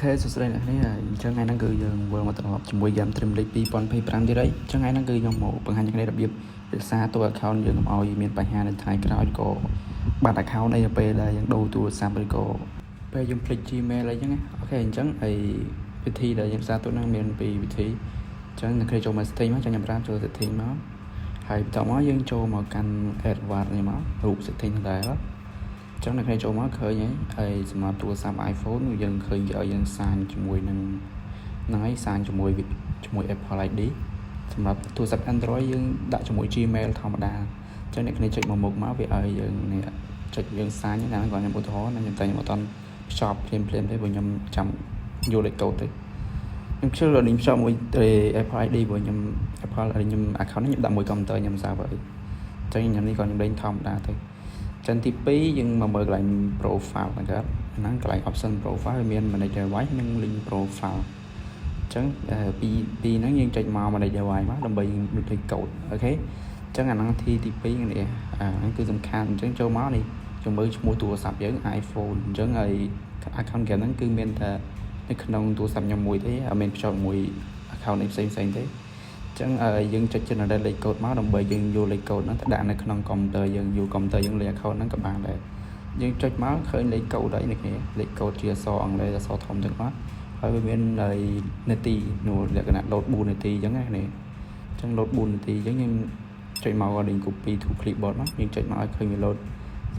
Ok, số đây là cái này cho ngay năng cử dừng vừa một tập hợp chỉ mùi giảm trim lấy pi pon pay pram đi đấy cho ngay năng cử dòng một bằng hai những cái đặc biệt để xa tôi account dừng oi miền bài hà nên thay cái đó có bạn account này là là những đầuตัวsample có về dùng click gmail lấy chứ nghe ok chẳng thìวิธีđểยังxa tôi năng miền bịวิธีchẳng là khi cho mà stream cho nhầm ra cho stream nó hay tao mới dân cho mà căn advert này mà rụt stream này đó chẳng là khi cho mới khởi nhé hay mà tôi xăm iPhone dân khởi giờ dân sàn cho mùi năng nói sàn cho mùi Apple ID សម្រាប់ទូរស័ព្ទ Android យើងដាក់ជាមួយ Gmail ធម្មតាអញ្ចឹងអ្នកគ្នាចុចមកមុខមកវាឲ្យយើងនេះចុចយើងសាញណាគាត់ខ្ញុំឧទាហរណ៍ណាខ្ញុំតែខ្ញុំអត់តន់ភ្ជាប់ភ្លាមទេព្រោះខ្ញុំចាំយកលេខកូដទៅខ្ញុំជឿថាខ្ញុំភ្ជាប់មួយ Apple ID ព្រោះខ្ញុំ Apple ID ខ្ញុំ account នេះខ្ញុំដាក់មួយកុំព្យូទ័រខ្ញុំ server អញ្ចឹងខ្ញុំនេះក៏ខ្ញុំលេងធម្មតាទៅចឹងទី2យើងមកមើលកន្លែង profile ហ្នឹងហ្នឹងកន្លែង option profile វាមាន manager device និង link profile ចឹងពីហ្នឹងយើងចុចមក manager device មកដើម្បីយើងលេខកូដអូខេចឹងអាហ្នឹងទី2នេះហ្នឹងគឺសំខាន់អញ្ចឹងចូលមកនេះចូលមើលឈ្មោះទូរស័ព្ទយើង iPhone អញ្ចឹងហើយ account គេហ្នឹងគឺមានតែនៅក្នុងទូរស័ព្ទខ្ញុំមួយទេអត់មានភ្ជាប់មួយ account នេះផ្សេងទេចឹងយើងចុច generate លេខកូដមកដើម្បីយើងយកលេខកូដហ្នឹងទៅដាក់នៅក្នុងកុំព្យូទ័រយើងយកកុំព្យូទ័រយើងលេខ account ហ្នឹងក៏បានដែរយើងចុចមកឃើញលេខកូដហើយនេះគ្នាលេខកូដជាអក្សរអង់គ្លេសអក្សរធំទាំងអស់ហើយវាមាននាទីនោះលក្ខណៈ load 4នាទីអញ្ចឹងណានេះអញ្ចឹង load 4នាទីអញ្ចឹងយើងចុចមក link copy to clipboard មកយើងចុចមកឲ្យឃើញវា load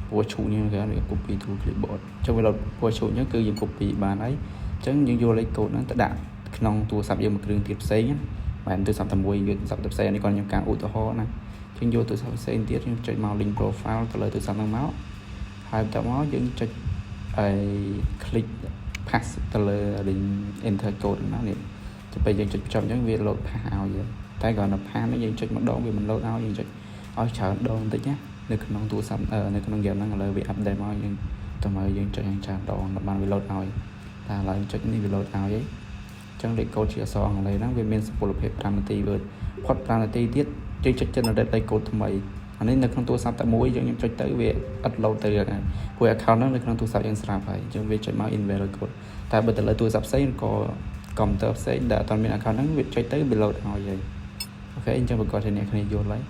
ពណ៌ឈូកនេះគេហៅ copy to clipboard ចុះវា load ពណ៌ឈូកអញ្ចឹងគឺយើង copy បានហើយអញ្ចឹងយើងយកលេខកូដហ្នឹងទៅដាក់ក្នុងទូរស័ព្ទយើងមួយគ្រឿងទៀតផ្សេងណាបានទូរស័ព្ទតែមួយយកទូរស័ព្ទផ្សេងនេះគាត់ខ្ញុំការឧទាហរណ៍ណាយើងយកទូរស័ព្ទផ្សេងទៀតយើងចុចមក link profile ទៅលើទូរស័ព្ទហ្នឹងមកហើយបន្ទាប់មកយើងចុចclick pass ទៅលើ link enter code ហ្នឹងនេះទៅពេលយើងចុចចំអញ្ចឹងវា load pass ឲ្យយើងតែគ្រាន់តែ pass នេះយើងចុចម្ដងវាមិន load ឲ្យយើងចុចឲ្យច្រើនដងបន្តិចណានៅក្នុងទូរស័ព្ទនៅក្នុង game ហ្នឹងឥឡូវវា update មកយើងតើមកយើងចុចយ៉ាងច្រើនដងដល់បានវា load ឲ្យតែឥឡូវចុចនេះវា load ឲ្យឯងចឹងលេខកូដជាអក្សរអង់គ្លេសហ្នឹងវាមានសុពលភាព5នាទីវាផុត5នាទីទៀតយើងចុច generate លេខកូដថ្មីអានេះនៅក្នុងទូរស័ព្ទតែមួយយើងខ្ញុំចុចទៅវាអត់ load ទៅហ្នឹងព្រោះ account ហ្នឹងនៅក្នុងទូរស័ព្ទយើងស្រាប់ហើយអញ្ចឹងវាចុចមក invalid code តែបើទៅលើទូរស័ព្ទផ្សេងក៏កុំព្យូទ័រផ្សេងដែលអត់មាន account ហ្នឹងវាចុចទៅវា load ឲ្យហើយអូខេអញ្ចឹងបើគាត់អ្នកគ្នាយល់ហើយ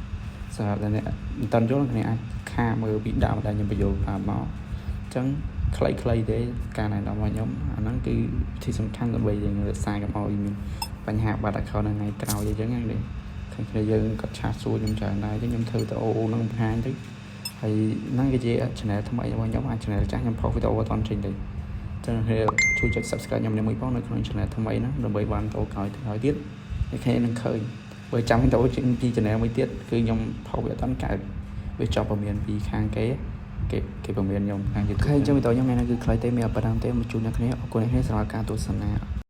សម្រាប់អ្នកមិនតាន់យល់គ្នាអាចខាមើលវីដេអូដែលខ្ញុំបញ្ចូលប្រាប់មកអញ្ចឹងខ្លីៗទេការណែនាំរបស់ខ្ញុំអាហ្នឹងគឺវិធីសំខាន់ដើម្បីយើងរក្សាកុំឲ្យមានបញ្ហាបាត់ account នៅថ្ងៃក្រោយអញ្ចឹងហ្នឹងឃើញគ្នាយើងក៏ឆាតសួរខ្ញុំច្រើនដែរអញ្ចឹងខ្ញុំធ្វើទៅអូនឹងបង្ហាញទៅហើយហ្នឹងគឺជា channel ថ្មីរបស់ខ្ញុំអាច channel ចាស់ខ្ញុំ profit អត់ទាន់ចេញទេអញ្ចឹងជួយចុច subscribe ខ្ញុំមួយផងនៅក្នុង channel ថ្មីហ្នឹងដើម្បីបានតក្រោយទៀតអ្នកគ្នានឹងឃើញបើចាំទៅពី channel មួយទៀតគឺខ្ញុំ profit អត់ទាន់កើតវាចប់ប្រមានពីខាងគេប្រមានខ្ញុំខាង YouTube អញ្ចឹងវីដេអូខ្ញុំថ្ងៃនេះគឺខ្លីទេមានប៉ុណ្ណឹងទេមកជួបអ្នកគ្នាអរគុណអ្នកគ្នាសម្រាប់ការទស្សនា